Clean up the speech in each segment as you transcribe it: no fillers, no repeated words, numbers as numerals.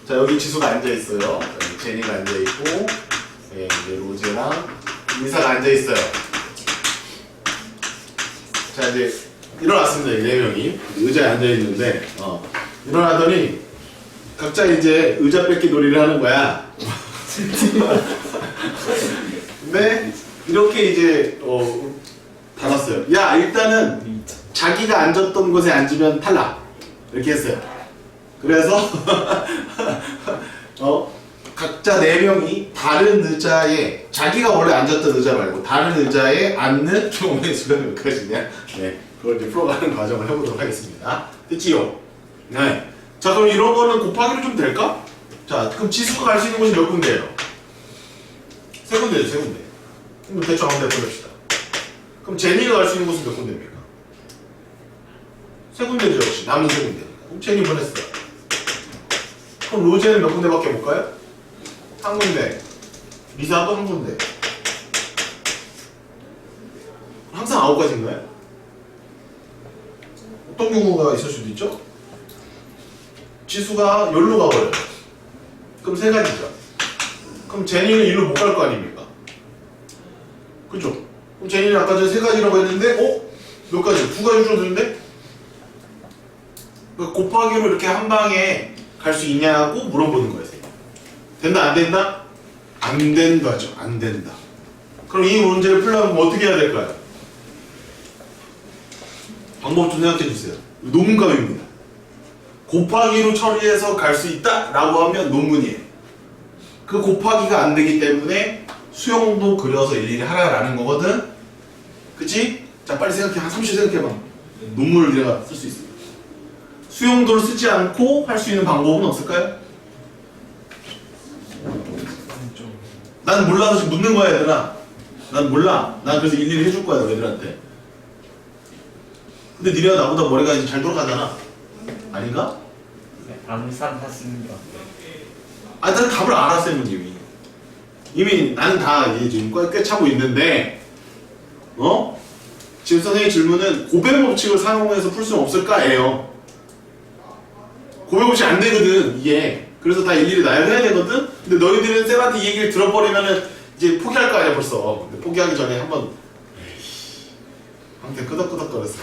자, 여기 지수가 앉아있어요. 여기 제니가 앉아있고, 예, 이제 로제랑 리사가 앉아있어요. 자, 이제 일어났습니다. 이 4명이. 의자에 앉아있는데, 일어나더니, 각자 이제 의자 뺏기 놀이를 하는 거야. 근데, 이렇게 이제, 닫았어요. 야, 일단은, 자기가 앉았던 곳에 앉으면 탈락. 이렇게 했어요. 그래서, 각자 4명이 다른 의자에, 자기가 원래 앉았던 의자 말고 다른 의자에 앉는 경우의 수가 몇 가지냐? 네, 그걸 이제 풀어가는 과정을 해보도록 하겠습니다. 됐지요? 네. 자, 그럼 이런 거는 곱하기로 좀 될까? 자, 그럼 지수가 갈 수 있는 곳이 몇 군데예요? 3군데죠, 3군데. 그럼 대충 한번 해봅시다. 그럼 제니가 갈 수 있는 곳은 몇 군데입니까? 3군데죠, 역시. 남은 3군데. 그럼 제니 보냈어. 그럼 로제는 몇 군데밖에 못 가요? 1군데. 리사도 1군데. 항상 9가지인가요? 어떤 경우가 있을 수도 있죠? 지수가 여기로 가버려요. 그럼 3가지죠. 그럼 제니는 일로 못 갈 거 아닙니까? 그죠? 그럼 제니는 아까 전에 3가지라고 했는데, 몇 가지? 2가지 줄어드는데? 그러니까 곱하기로 이렇게 한 방에 갈 수 있냐고 물어보는 거예요. 된다, 안 된다? 안 된다죠. 안 된다. 그럼 이 문제를 풀려면 뭐 어떻게 해야 될까요? 방법 좀 생각해 주세요. 논문값입니다. 곱하기로 처리해서 갈 수 있다 라고 하면 논문이에요. 그 곱하기가 안 되기 때문에 수용도 그려서 일일이 하라라는 거거든. 그치? 자, 빨리 생각해. 한 30초 생각해봐. 논문을 내가 쓸 수 있습니다. 수용도를 쓰지 않고 할 수 있는 방법은 없을까요? 난 몰라서 지금 묻는 거야, 얘들아. 난 몰라. 난 그래서 일일이 해줄 거야, 너희들한테. 근데 니네가 나보다 머리가 이제 잘 돌아가잖아. 아닌가? 네, 암산 탔습니다. 아, 난 답을 알았어요, 이미. 이미 나는 다 이제 지금 꽤 차고 있는데, 지금 선생님의 질문은 고배 법칙을 사용해서 풀 수는 없을까예요. 고배 법칙 안 되거든, 이게. 그래서 다 일일이 나열해야 되거든? 근데 너희들은 쌤한테 이 얘기를 들어버리면은 이제 포기할 거 아니야, 벌써. 근데 포기하기 전에 한번, 한테 끄덕끄덕거렸어.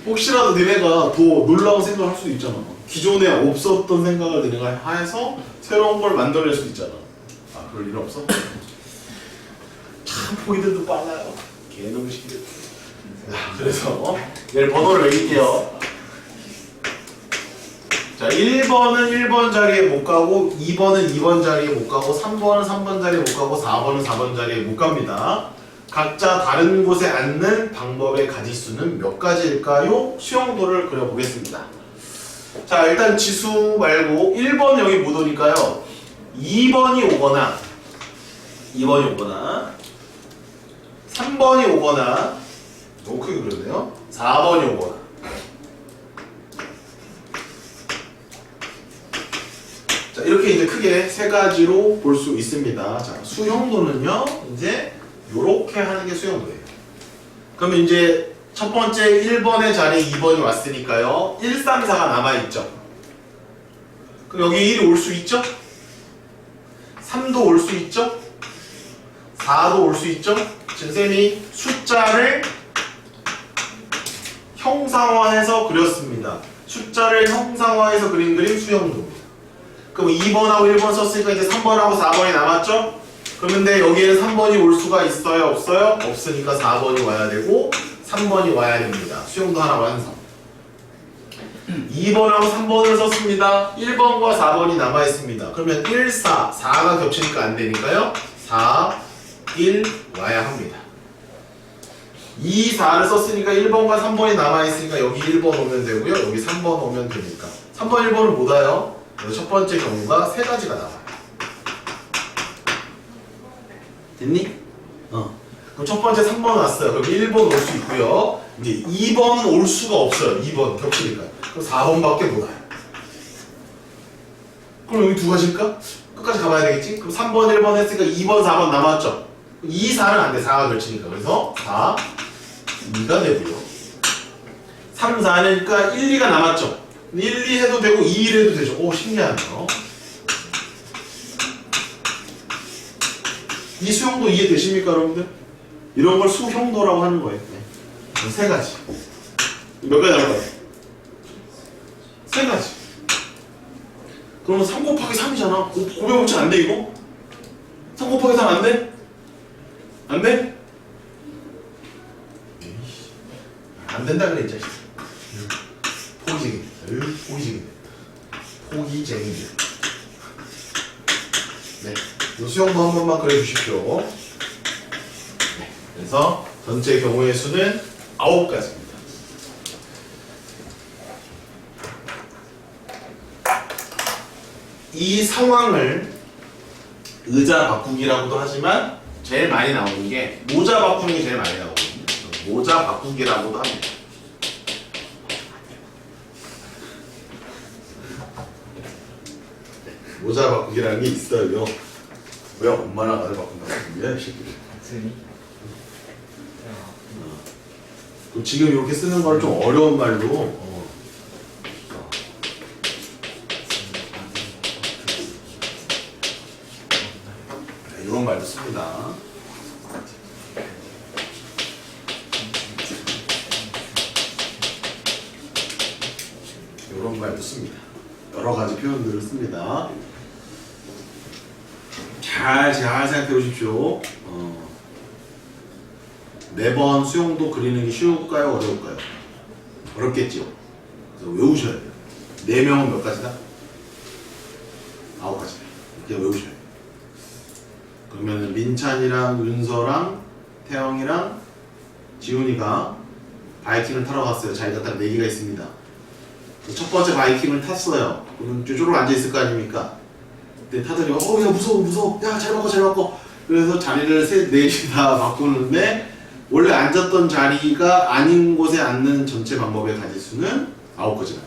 혹시라도 니네가 더 놀라운 생각을 할 수도 있잖아. 기존에 없었던 생각을 니네가 해서 새로운 걸 만들어낼 수도 있잖아. 아, 그럴 일 없어? 참, 보이들도 빨라요. 개놈시키들. 그래서, 얘를 번호를 매길게요. 자, 1번은 1번 자리에 못 가고, 2번은 2번 자리에 못 가고, 3번은 3번 자리에 못 가고, 4번은 4번 자리에 못 갑니다. 각자 다른 곳에 앉는 방법의 가지수는 몇 가지일까요? 수용도를 그려보겠습니다. 자, 일단 지수 말고 1번 여기 못 오니까요. 2번이 오거나 3번이 오거나, 너무 크게 그렸네요. 4번이 오거나. 자, 이렇게 이제 크게 3가지로 볼 수 있습니다. 자, 수용도는요, 이제 요렇게 하는 게 수용도예요. 그러면 이제 첫 번째 1번의 자리에 2번이 왔으니까요. 1, 3, 4가 남아있죠. 그럼 여기 1이 올 수 있죠? 3도 올 수 있죠? 4도 올 수 있죠? 지금 쌤이 숫자를 형상화해서 그렸습니다. 숫자를 형상화해서 그린 그림 수용도입니다. 그럼 2번하고 1번 썼으니까 이제 3번하고 4번이 남았죠? 그런데 여기에는 3번이 올 수가 있어요? 없어요? 없으니까 4번이 와야 되고 3번이 와야 됩니다. 수용도 하나 완성. 2번하고 3번을 썼습니다. 1번과 4번이 남아있습니다. 그러면 1, 4, 4가 겹치니까 안 되니까요. 4, 1 와야 합니다. 2, 4를 썼으니까 1번과 3번이 남아있으니까 여기 1번 오면 되고요. 여기 3번 오면 되니까 3번, 1번은 못 와요. 첫 번째 경우가 3가지가 나와요. 됐니? 그럼 첫 번째 3번 왔어요. 그럼 1번 올 수 있고요. 이제 2번은 올 수가 없어요. 2번 겹치니까. 그럼 4번밖에 못 와요. 그럼 여기 2가지일까? 끝까지 가봐야 되겠지? 그럼 3번, 1번 했으니까 2번, 4번 남았죠? 2, 4는 안 돼. 4가 겹치니까. 그래서 4, 2가 되고요. 3, 4니까 1, 2가 남았죠? 1, 2 해도 되고 2, 1 해도 되죠. 오, 신기하네요. 이 수형도 이해되십니까, 여러분들? 이런 걸 수형도라고 하는 거예요. 네. 세 가지. 몇 가지 나올까요? 세 가지. 그러면 3 곱하기 3이잖아. 500원치 안 돼, 이거? 3 곱하기 3 안 돼? 안 돼? 에이씨. 안 된다 그래, 이 자식. 포기쟁이. 포기쟁이. 포기쟁이. 네. 이 수형도 한 번만 그려주십시오. 네. 그래서 전체 경우의 수는 9가지입니다. 이 상황을 의자 바꾸기라고도 하지만 제일 많이 나오는 게 모자 바꾸는 게 제일 많이 나오거든요. 모자 바꾸기라고도 합니다. 모자 바꾸기라는 게 있어요. 왜 엄마랑 아들 바꾼다고 하는 거야? 단순히. 그럼 지금 이렇게 쓰는 걸 좀 어려운 말로 이런 말도 씁니다. 이런 말도 씁니다. 여러 가지 표현들을 씁니다. 잘 생각해 보십시오. 매번 수용도 그리는 게 쉬울까요? 어려울까요? 어렵겠죠. 그래서 외우셔야 돼요. 4명은 몇 가지다? 9가지다. 이렇게 외우셔야 돼요. 그러면 민찬이랑 윤서랑 태영이랑 지훈이가 바이킹을 타러 갔어요. 자기가 딱 4개가 있습니다. 첫 번째 바이킹을 탔어요. 그럼 쪼쪼로 앉아있을 거 아닙니까? 근데 타더니 야 무서워 야 잘 바꿔 그래서 자리를 4개 다 바꾸는데 원래 앉았던 자리가 아닌 곳에 앉는 전체 방법의 가지수는 9가지다.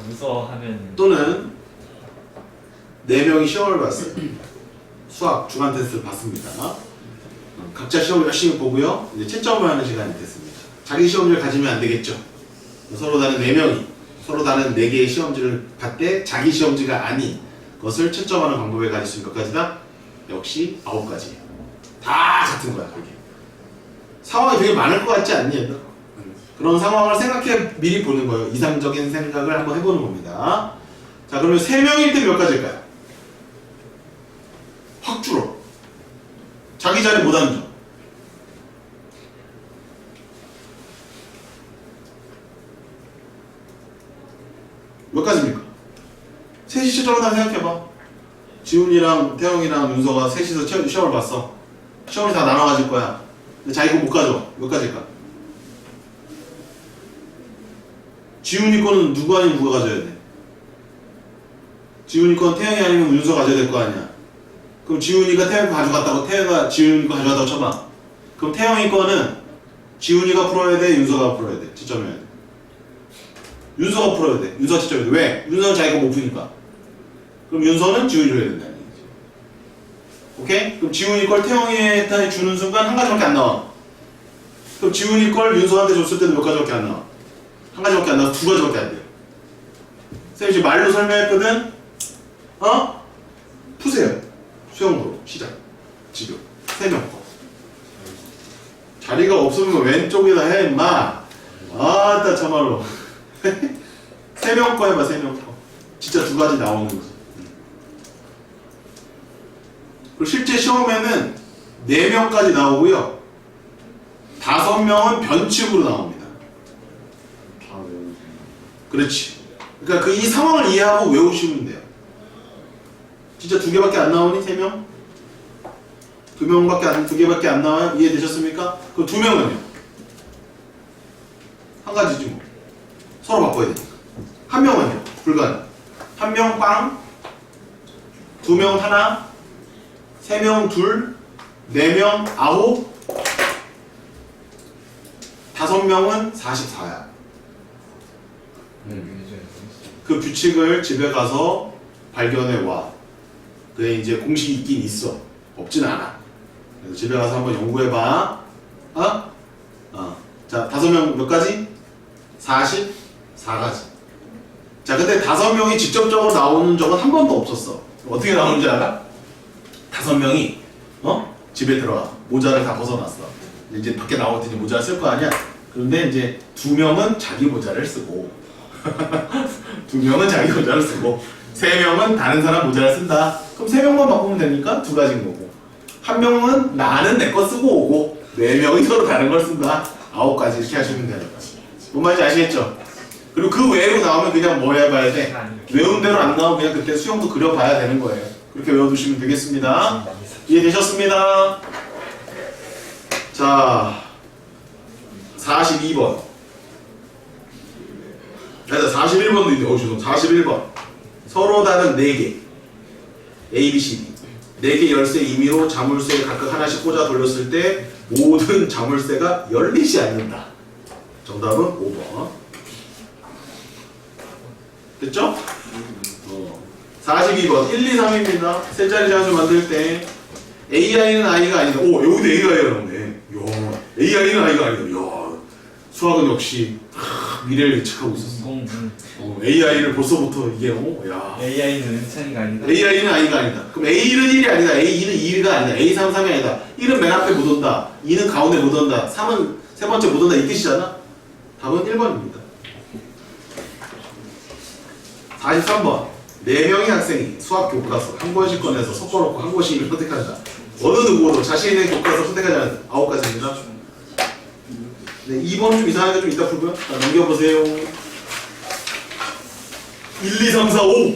무서워하면 또는 4명이 시험을 봤어요. 수학 중간 테스트를 봤습니다. 각자 시험을 열심히 보고요. 이제 채점을 하는 시간이 됐습니다. 자기 시험지를 가지면 안 되겠죠. 서로 다른 4명이 서로 다른 4개의 시험지를 봤대 자기 시험지가 아닌 것을 채점하는 방법의 가지수 몇 가지다? 역시 9가지. 다 같은 거야, 그게. 상황이 되게 많을 것 같지 않니, 얘들? 그런 상황을 생각해 미리 보는 거예요. 이상적인 생각을 한번 해보는 겁니다. 자, 그러면 3명일 때 몇 가지일까요? 확 줄어. 자기 자리 못 앉아. 몇 가지입니까? 셋이 채점을 다 생각해봐. 지훈이랑 태영이랑 윤서가 셋이서 시험을 봤어. 시험이 다 나눠가질 거야. 근데 자기가 못 가져. 몇 가지일까? 지훈이 거는 누구 아니면 누가 가져야 돼? 지훈이 건 태영이 아니면 윤서 가져야 될 거 아니야. 그럼 지훈이가 태영이 거 가져갔다고 태영이가 지훈이 거 가져갔다고 쳐봐. 그럼 태영이 거는 지훈이가 풀어야 돼? 윤서가 풀어야 돼? 채점해야 돼? 윤서가 풀어야 돼. 윤서가 채점해야 돼. 왜? 윤서는 자기가 못 푸니까. 그럼 윤서는 지훈이로 해야 된다는 얘기지. 오케이? 그럼 지훈이 걸 태영이한테 주는 순간 한 가지밖에 안 나와. 그럼 지훈이 걸 윤서한테 줬을 때도 몇 가지밖에 안 나와. 한 가지밖에 안 나와. 2가지밖에 안 돼요. 선생님 지금 말로 설명했거든? 푸세요. 수영으로 시작. 지금 3명 거. 자리가 없으면 왼쪽에다 해 임마. 아따 참말로. 3명 거 해봐. 3명 거. 진짜 2가지 나오는 거지. 그리고 실제 시험에는 4명까지 나오고요. 5명은 변칙으로 나옵니다. 그렇지. 그러니까 이 상황을 이해하고 외우시면 돼요. 진짜 2개밖에 안 나오니? 3명? 2개밖에 안 나와요? 이해되셨습니까? 그럼 2명은요? 한 가지지 뭐. 서로 바꿔야 되니까. 1명은요? 불가능. 1명 빵, 2명 하나, 3명 둘, 4명 9, 5명은 44야. 그 규칙을 집에 가서 발견해 와. 그게 이제 공식이 있긴 있어. 없진 않아. 그래서 집에 가서 한번 연구해 봐. 자, 자, 5명 몇 가지? 44가지. 자, 근데 5명이 직접적으로 나오는 적은 한 번도 없었어. 어떻게 나오는지 알아? 5명이 집에 들어와. 모자를 다 벗어놨어. 이제 밖에 나올 때 이제 모자를 쓸 거 아니야? 그런데 이제 2명은 자기 모자를 쓰고 2명은 자기 모자를 쓰고 3명은 다른 사람 모자를 쓴다. 그럼 3명만 바꾸면 되니까 2가지인 거고, 1명은 나는 내 거 쓰고 오고 4명이 서로 다른 걸 쓴다. 9가지 이렇게 하시면 되는 거야. 뭔 말인지 아시겠죠? 그리고 그 외로 나오면 그냥 뭐 해봐야 돼? 외운 대로 안 나오면 그냥 그때 수영도 그려봐야 되는 거예요. 그렇게 외워두시면 되겠습니다. 이해되셨습니다? 자, 42번. 41번도 있네. 죄송. 41번. 서로 다른 4개. A, B, C, D. 4개 열쇠 임의로 자물쇠에 각각 하나씩 꽂아 돌렸을 때 모든 자물쇠가 열리지 않는다. 정답은 5번. 됐죠? 42번. 1, 2, 3입니다. 세 자리 장수 만들 때 AI는 I가 아니다. 오, 여기도 AI가 나오네. 이야, AI는 I가 아니다. 이야, 수학은 역시 미래를 예측하고 있었어. AI를 벌써부터 이게 야. AI는 은찬이가 아니다. AI는 I가 아니다. 그럼 A는 1이 아니다. A2는 2가 아니다. A3, 3이 아니다. 1은 맨 앞에 못 온다. 2는 가운데 못 온다. 3은 세 번째 못 온다. 이 뜻이잖아. 답은 1번입니다. 43번. 4명의 학생이 수학 교과서 한 권씩 꺼내서 섞어놓고 한 권씩을 선택한다. 어느 누구도 자신의 교과서 선택하지 않는다. 9가지입니다. 네, 2번 좀 이상하게 좀 이따 풀고요. 자, 넘겨보세요. 1, 2, 3, 4, 5.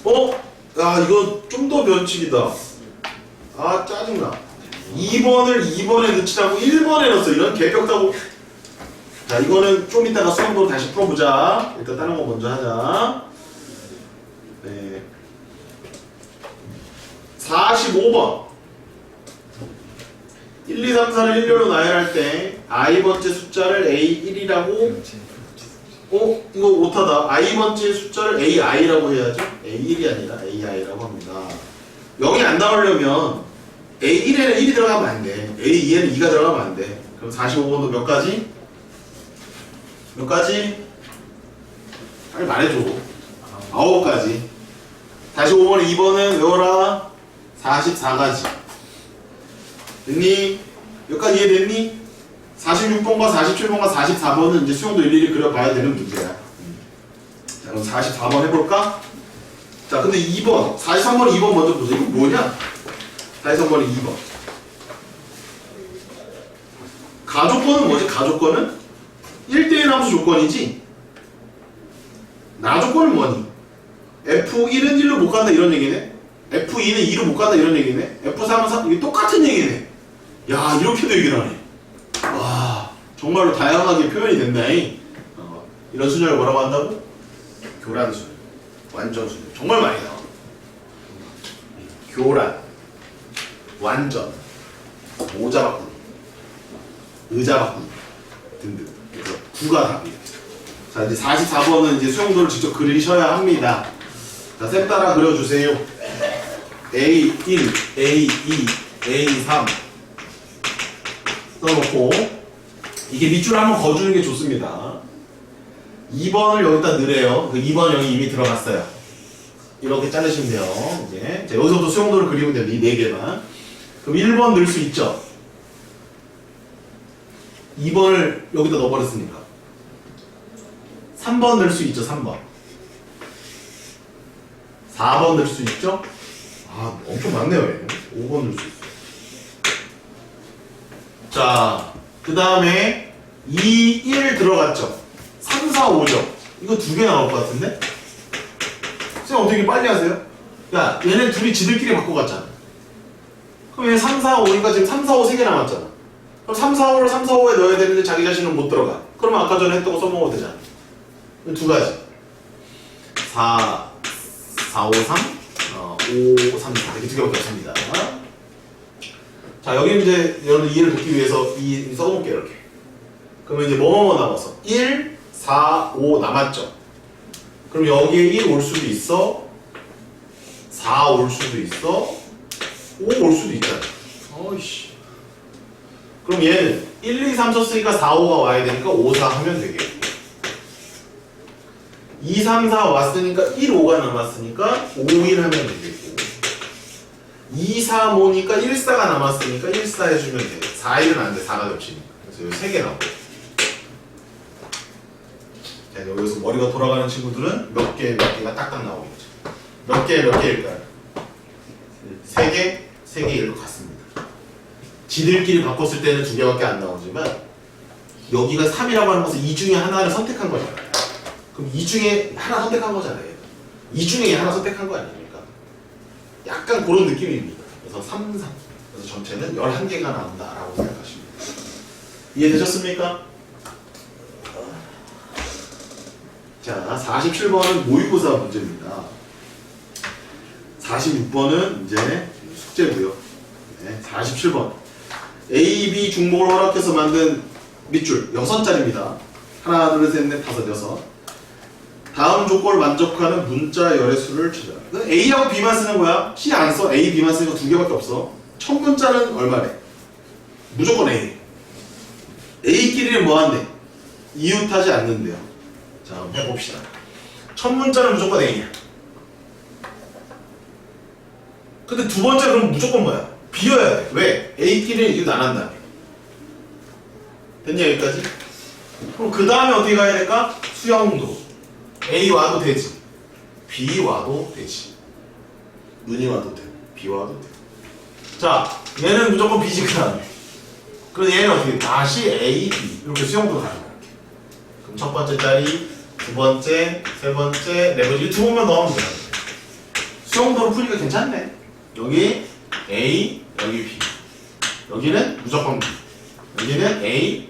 5! 야, 이거 좀 더 변칙이다. 아, 짜증나. 2번을 2번에 넣지라고 1번에 넣었어. 이런 개벽다고. 자, 이거는 좀 이따가 수험으로 다시 풀어보자. 일단 다른 거 먼저 하자. 네. 45번. 1, 2, 3, 4를 일렬로 나열할 때 i번째 숫자를 A1이라고 이거 못하다. i번째 숫자를 AI라고 해야죠. A1이 아니라 AI라고 합니다. 0이 안 나오려면 A1에는 1이 들어가면 안 돼. A2에는 2가 들어가면 안 돼. 그럼 45번도 몇 가지? 몇 가지? 빨리 말해줘. 9가지. 45번, 2번은 외워라. 44가지. 됐니? 여기까지 이해됐니? 46번과 47번과 44번은 이제 수용도 일일이 그려봐야 되는 문제야. 자, 그럼 44번 해볼까? 자, 근데 2번, 43번, 2번 먼저 보세요. 이거 뭐냐? 43번이 2번. 가조건은 뭐지? 가조건은 1대1 함수 조건이지? 나조건은 뭐니? F1은 1로 못 간다 이런 얘기네? F2는 2로 못 간다 이런 얘기네? F3은 3, 이게 똑같은 얘기네? 야, 이렇게도 얘기를 하네. 와, 정말로 다양하게 표현이 된다잉. 이런 순열을 뭐라고 한다고? 교란순, 완전순. 정말 많이 나와. 교란, 완전, 모자 바꾸기, 의자 바꾸기 등등. 그래서 9가 답이에요. 자, 이제 44번은 이제 수용도를 직접 그리셔야 합니다. 자, 쌤 따라 그려주세요. A1, A2, A3 써놓고 이게 밑줄 한번 거주는 게 좋습니다. 2번을 여기다 넣으래요. 그 2번 여기 이미 들어갔어요. 이렇게 자르시면 돼요. 이제 자, 여기서부터 수용도를 그리면 됩니다. 이 4개만. 그럼 1번 넣을 수 있죠? 2번을 여기다 넣어버렸으니까 3번 넣을 수 있죠? 3번 4번 넣을 수 있죠? 아, 엄청 많네요. 얘는. 5번 넣을 수 있어요. 자, 그 다음에 2, 1 들어갔죠? 3, 4, 5죠? 이거 2개 나올 것 같은데? 쌤 어떻게 빨리 하세요? 야, 얘네 둘이 지들끼리 바꿔갔잖아. 그럼 얘 3, 4, 5니까 지금 3, 4, 5 3개 남았잖아. 그럼 3, 4, 5를 3, 4, 5에 넣어야 되는데 자기 자신은 못 들어가. 그러면 아까 전에 했던 거 써먹어도 되잖아. 2가지. 4, 4, 5, 3, 5, 3, 4 이렇게 2개밖에 없습니다. 자, 여기 이제 여러분 이해를 돕기 위해서 이 써놓을게요. 이렇게. 그러면 이제 뭐뭐 남았어? 1, 4, 5 남았죠? 그럼 여기에 1 올 수도 있어, 4 올 수도 있어, 5 올 수도 있잖아. 어이씨. 그럼 얘는 1, 2, 3 썼으니까 4, 5가 와야 되니까 5, 4 하면 되겠고 2, 3, 4 왔으니까 1, 5가 남았으니까 5, 1 하면 되겠고 2, 3, 5니까 1, 4가 남았으니까 1, 4 해주면 돼. 4, 1은 안 돼. 4가 겹치니까. 그래서 여기 3개 나오고 자, 여기서 머리가 돌아가는 친구들은 몇 개가 딱딱 나오겠죠. 몇 개일까요? 3개, 3개일 것 같습니다. 지들끼리 바꿨을 때는 2개밖에 안 나오지만 여기가 3이라고 하는 것은 이 중에 하나를 선택한 거잖아요. 그럼 이 중에 하나 선택한 거잖아요. 이 중에 하나 선택한 거 아닙니까? 약간 그런 느낌입니다. 그래서 3, 3. 그래서 전체는 11개가 나온다라고 생각하시면 됩니다. 이해되셨습니까? 자, 47번은 모의고사 문제입니다. 46번은 이제 숙제고요. 네, 47번. A, B 중복을 허락해서 만든 밑줄 6자리입니다. 하나, 둘, 셋, 넷, 다섯, 여섯. 다음 조건을 만족하는 문자 열의 수를 찾아라. A하고 B만 쓰는 거야. C 안 써. A, B만 쓰니까 2개밖에 없어. 첫 문자는 얼마래? 무조건 A. A끼리는 뭐한대? 이웃하지 않는데요. 자, 한번 해봅시다. 첫 문자는 무조건 A야. 근데 두 번째 그럼 무조건 뭐야? B여야 돼. 왜? A끼리는 이웃 안 한다며. 됐냐 여기까지? 그럼 그 다음에 어떻게 가야 될까? 수영도. A 와도 되지. B 와도 되지. 눈이 와도 돼. B 와도 돼. 자, 얘는 무조건 B지 그 다음에. 그럼 얘는 어떻게? 다시 A, B. 이렇게 수영도 가는 거야. 이렇게. 그럼 첫 번째 자리, 두 번째, 세 번째, 네 번째. 두 번만 넣으면 돼. 수영도로 푸니까 괜찮네. 여기 A, 여기 B. 여기는 무조건 B. 여기는 A, B.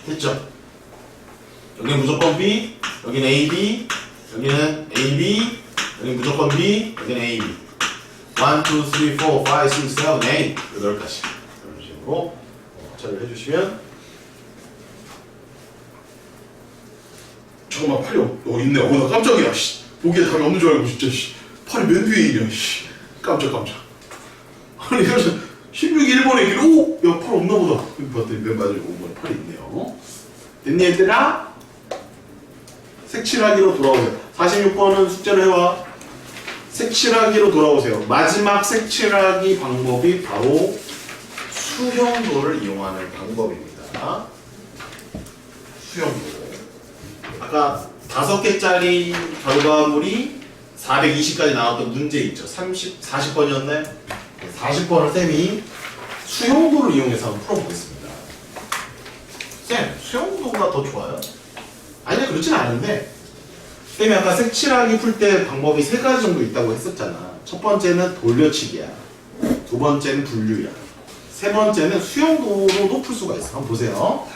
됐죠? 여기는 무조건 B, 여기는 A, B, 여기는 A, B, 여기는 무조건 B, 여기는 A, B. 1, 2, 3, 4, 5, 6, 7, 8. 8가지. 이런 식으로 처리를 해주시면. 잠깐만, 팔이 있네. 나 깜짝이야. 씨. 보기에 답이 없는 줄 알고, 진짜. 씨. 팔이 맨 뒤에 있냐. 씨. 깜짝. 아니, 그래서 16일 1번에 길, 오! 야, 팔 없나 보다. 봤더니 맨 마지막에 5번에 팔이 있네요. 됐니, 얘들아? 색칠하기로 돌아오세요. 46번은 숙제를 해와. 색칠하기로 돌아오세요. 마지막 색칠하기 방법이 바로 수형도를 이용하는 방법입니다. 수형도. 아까 5개짜리 결과물이 420까지 나왔던 문제 있죠. 40번이었나요? 40번을 쌤이 수형도를 이용해서 한번 풀어보겠습니다. 쌤, 수형도가 더 좋아요? 아니요, 그렇진 않은데 쌤이 아까 색칠하기 풀 때 방법이 3가지 정도 있다고 했었잖아. 첫 번째는 돌려치기야. 두 번째는 분류야. 세 번째는 수형도로도 풀 수가 있어. 한번 보세요.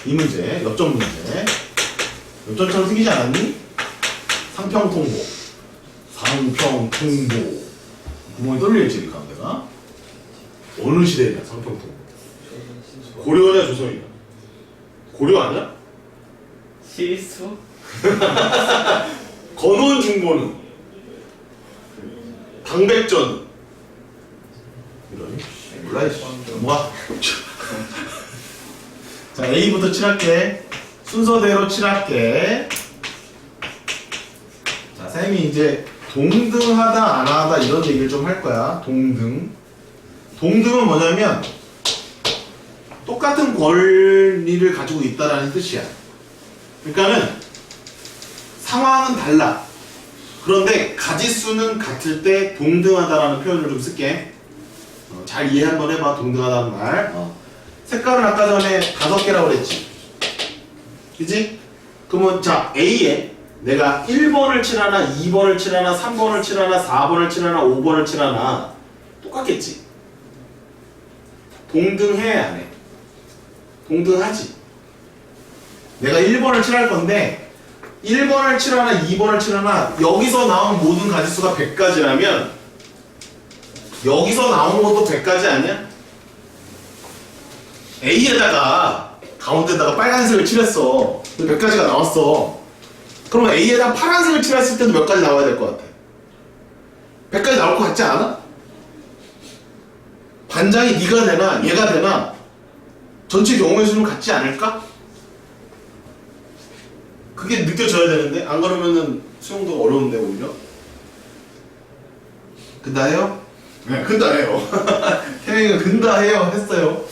이 문제, 역전 문제. 역전처럼 생기지 않았니? 상평통보. 상평통보. 구멍이 뚫려있지, 가운데가. 어느 시대냐, 상평통보. 고려냐, 조선이냐? 고려 아니야? 실수? 건원 중고는? 당백전. 이러니? 몰라, 이씨. 뭐야? 자, A부터 칠할게. 순서대로 칠할게. 자, 쌤이 이제 동등하다, 안 하다 이런 얘기를 좀 할 거야. 동등. 동등은 뭐냐면 똑같은 권리를 가지고 있다라는 뜻이야. 그러니까는 상황은 달라. 그런데 가지수는 같을 때 동등하다라는 표현을 좀 쓸게. 잘 이해 한번 해봐. 동등하다는 말. 색깔은 아까 전에 5개라고 그랬지. 그지? 그러면 자, A에 내가 1번을 칠하나 2번을 칠하나 3번을 칠하나 4번을 칠하나 5번을 칠하나 똑같겠지? 동등해 안 해? 동등하지. 내가 1번을 칠할 건데 1번을 칠하나 2번을 칠하나 여기서 나온 모든 가지수가 100가지라면 여기서 나온 것도 100가지 아니야? A에다가 가운데다가 빨간색을 칠했어. 100가지가 나왔어. 그러면 A에다 파란색을 칠했을 때도 몇 가지 나와야 될 것 같아? 100가지 나올 것 같지 않아? 반장이 네가 되나 얘가 되나 전체 경우의 수는 같지 않을까? 그게 느껴져야 되는데 안 그러면은 수용도가 어려운데 오히려. 근다해요? 네, 근다해요. 태명이가 근다해요 했어요.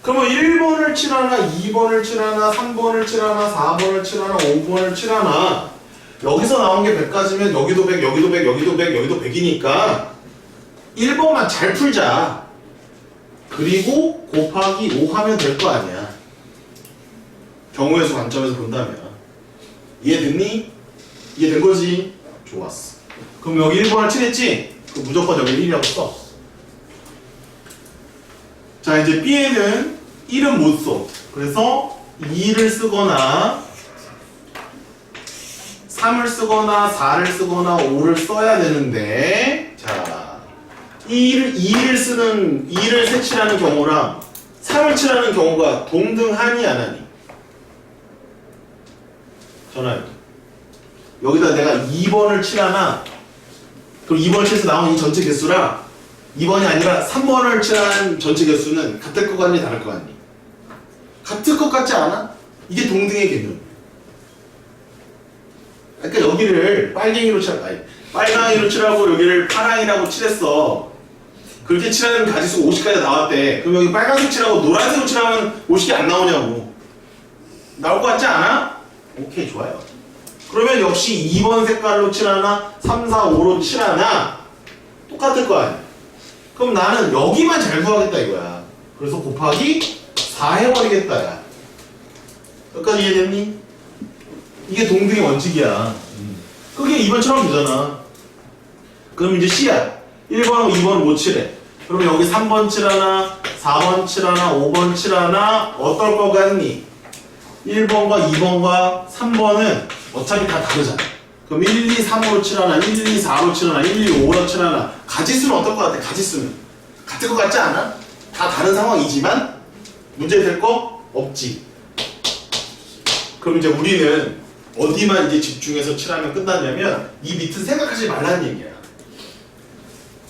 그러면 1번을 칠하나 2번을 칠하나 3번을 칠하나 4번을 칠하나 5번을 칠하나 여기서 나온 게 100가지면 여기도 100, 여기도 100, 여기도 100, 여기도 100이니까 1번만 잘 풀자. 그리고 곱하기 5 하면 될 거 아니야. 경우의 수 관점에서 본다면. 이해됐니? 이해된 거지? 좋았어. 그럼 여기 1번을 칠했지? 그럼 무조건 여기 1이라고 써. 자, 이제 B에는 1은 못 써. 그래서 2를 쓰거나 3을 쓰거나 4를 쓰거나 5를 써야 되는데, 자, 2를 쓰는 2를 색칠하는 경우랑 3을 칠하는 경우가 동등하니 안 하니? 전화요. 여기다 내가 2번을 칠하나, 그럼 2번을 칠해서 나온 이 전체 개수랑 2번이 아니라 3번을 칠한 전체 개수는 같을 것 같니 다를 것 같니? 같을 것 같지 않아? 이게 동등의 개념. 그러니까 여기를 빨갱이로 아니 빨강이로 칠하고 여기를 파랑이라고 칠했어. 그렇게 칠하는 가지수가 50까지 나왔대. 그럼 여기 빨간색 칠하고 노란색으로 칠하면 50이 안 나오냐고. 나올 것 같지 않아? 오케이, 좋아요. 그러면 역시 2번 색깔로 칠하나 3, 4, 5로 칠하나 똑같을 거 아니야. 그럼 나는 여기만 잘 구하겠다 이거야. 그래서 곱하기 4 해버리겠다 야. 여기까지 이해됐니? 이게 동등의 원칙이야. 그게 2번처럼 되잖아. 그럼 이제 C야. 1번하고 2번은 못 칠해. 그러면 여기 3번 칠하나 4번 칠하나 5번 칠하나 어떨 것 같니? 1번과 2번과 3번은 어차피 다 다르잖아. 그럼 1, 2, 3으로 칠하나 1, 2, 4로 칠하나 1, 2, 5로 칠하나 가지수는 어떨 것 같아? 가지수는 같을 것 같지 않아? 다 다른 상황이지만 문제 될 거 없지. 그럼 이제 우리는 어디만 이제 집중해서 칠하면 끝나냐면 이 밑은 생각하지 말라는 얘기야.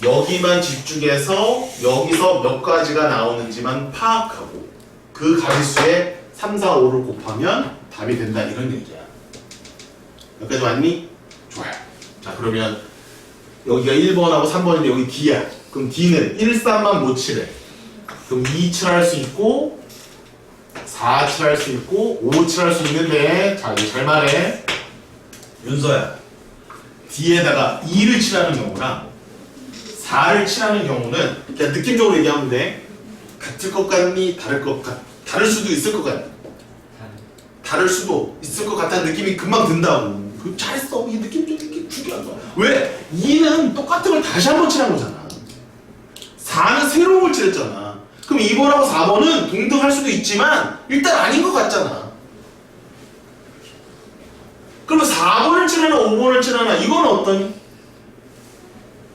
여기만 집중해서 여기서 몇 가지가 나오는지만 파악하고 그 가지수에 3, 4, 5를 곱하면 답이 된다 이런 얘기야. 여기까지 왔니? 좋아요. 자, 그러면 여기가 1번하고 3번인데 여기 D야. 그럼 D는 1, 3만 못 칠해. 그럼 2 칠할 수 있고 4 칠할 수 있고 5 칠할 수 있는데, 자 이제 잘 말해 윤서야. D에다가 2를 칠하는 경우랑 4를 칠하는 경우는 그냥 느낌적으로 얘기하면 돼. 같을 것 같니? 다를 수도 있을 것 같니? 다를 수도 있을 것 같다는 느낌이 금방 든다고. 그 잘했어. 이 느낌 중요한 거야. 왜? 2는 똑같은 걸 다시 한 번 칠한 거잖아. 4는 새로운 걸 칠했잖아. 그럼 2번하고 4번은 동등할 수도 있지만 일단 아닌 것 같잖아. 그러면 4번을 칠하나 5번을 칠하나 이건 어떠니?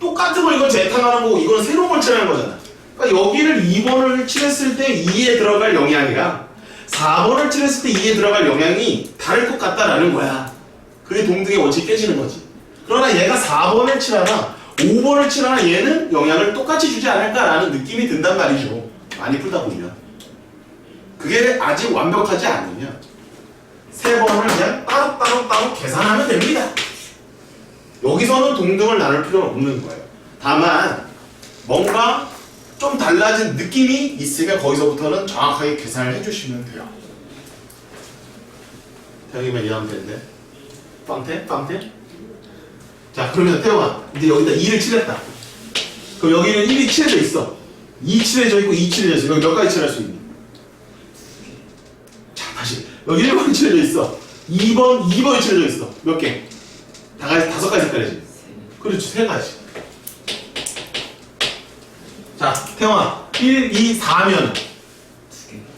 똑같은 걸 이건 재탕하는 거고 이건 새로운 걸 칠하는 거잖아. 그러니까 여기를 2번을 칠했을 때 2에 들어갈 영향이랑 4번을 칠했을 때 2에 들어갈 영향이 다를 것 같다라는 거야. 그게 동등의 원칙이 깨지는 거지. 그러나 얘가 4번을 칠하나 5번을 칠하나 얘는 영향을 똑같이 주지 않을까라는 느낌이 든단 말이죠. 많이 풀다 보면. 그게 아직 완벽하지 않으면 세 번을 그냥 따로 계산하면 됩니다. 여기서는 동등을 나눌 필요는 없는 거예요. 다만 뭔가 좀 달라진 느낌이 있으면 거기서부터는 정확하게 계산을 해주시면 돼요. 태영이만 이해하면 되는데. 빵태? 자, 그러면 태영아 이제 여기다 2를 칠했다. 그럼 여기는 1이 칠해져 있어. 2 칠해져 있고 2 칠해져 있어. 여기 몇 가지 칠할 수 있니? 자, 다시 여기 1번 칠해져 있어. 2번이 칠해져 있어. 몇 개? 다섯 가지 색깔이지. 그렇지, 세 가지. 자, 태영아 1, 2, 4면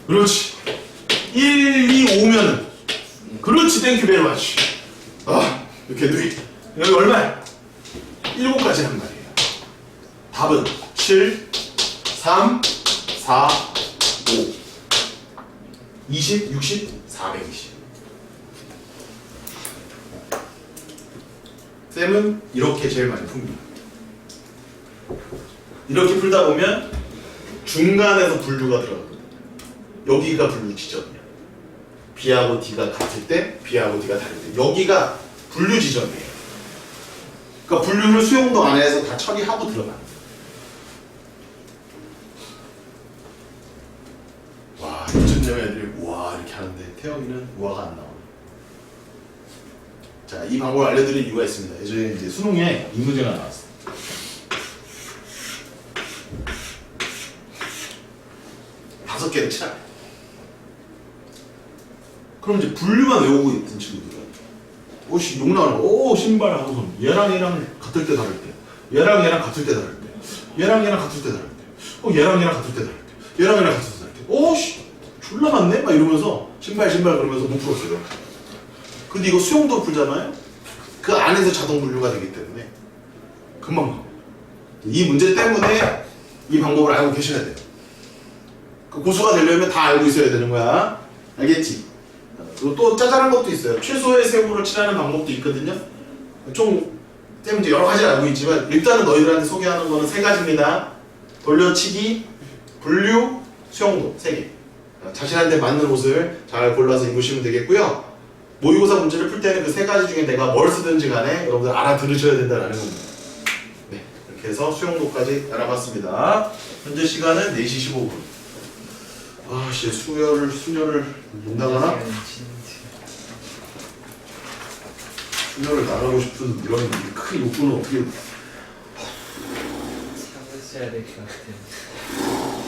그렇지. 1, 2, 5면 그렇지. 땡큐 베리 마치. 아, 이렇게 돼. 여기 얼마야? 7가지 한 말이에요. 답은 7, 3, 4, 5, 20, 60, 420. 쌤은 이렇게 제일 많이 풉니다. 이렇게 풀다 보면 중간에서 분류가 들어가거든. 여기가 분류 지점이야. B하고 D가 같을 때, B하고 D가 다를 때. 여기가 분류 지점이에요. 그러니까 분류를 수용도 안에서 다 처리하고 들어가. 와, 요즘 애들이 우와 이렇게 하는데 태영이는 우와가 안 나오네. 자, 이 방법을 알려드릴 이유가 있습니다. 예전에 이제 수능에 이 문제가 나왔어. 다섯 개를 치라. 그럼 이제 분류만 외우고 있던 친구들은 오씨 욕 나오는 거. 오 신발 하고서 얘랑 같을 때 다를 때, 얘랑 같을 때 다를 때, 얘랑 같을 때 다를 때, 얘랑 같을 때 다를 때, 얘랑 같을 때 다를 때. 오씨 졸라 많네? 막 이러면서 신발 그러면서 못 풀었어요. 근데 이거 수용도 풀잖아요? 그 안에서 자동 분류가 되기 때문에 금방 나와요. 이 문제 때문에 이 방법을 알고 계셔야 돼요. 그 고수가 되려면 다 알고 있어야 되는 거야. 알겠지? 그리고 또 짜잘한 것도 있어요. 최소의 세모를 칠하는 방법도 있거든요. 좀 때문에 여러 가지 알고 있지만 일단은 너희들한테 소개하는 거는 세 가지입니다. 돌려치기, 분류, 수용도 세 개. 자신한테 맞는 옷을 잘 골라서 입으시면 되겠고요. 모의고사 문제를 풀 때는 그 세 가지 중에 내가 뭘 쓰든지 간에 여러분들 알아들으셔야 된다는 겁니다. 네, 이렇게 해서 수용도까지 알아봤습니다. 현재 시간은 4시 15분. 아씨 수녀를 못 나가나? 수녀를 나가고 싶은 이런 큰 욕구는 어떻게 참으셔야 될 것 같아요.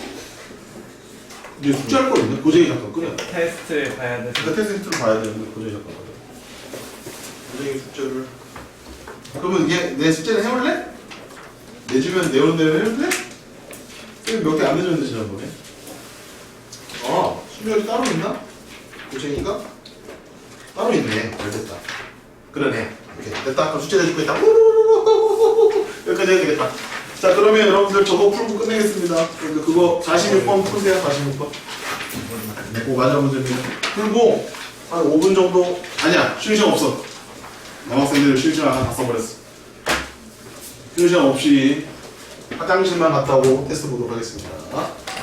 이제 숙제할 거 있네? 고쟁이 잠깐 끄냐? 테스트를 봐야 돼서. 그러니까 테스트를 봐야 되는데 고쟁이 잠깐 끄냐? 고쟁이 숙제를 그러면 이게 내 숙제는 해올래? 내주면 내오는 대로 해올래? 쌤 몇 개 안 내줬는데 지난번에 수녀이 따로 있나? 고쟁이가? 따로 있네. 잘 됐다. 그러네. 오케이. 됐다. 그럼 숙제 내주고 있다. 여기까지 해야 되겠다. 자, 그러면 여러분들 저거 풀고 끝내겠습니다. 그거 46번 푸세요. 46번. 네, 그거 마지막 문제입니다. 풀고 한 5분 정도 아니야. 쉬는 시간 없어. 남학생들 쉬는 시간 하나 다 써버렸어. 쉬는 시간 없이 화장실만 갔다 오고 테스트 보도록 하겠습니다.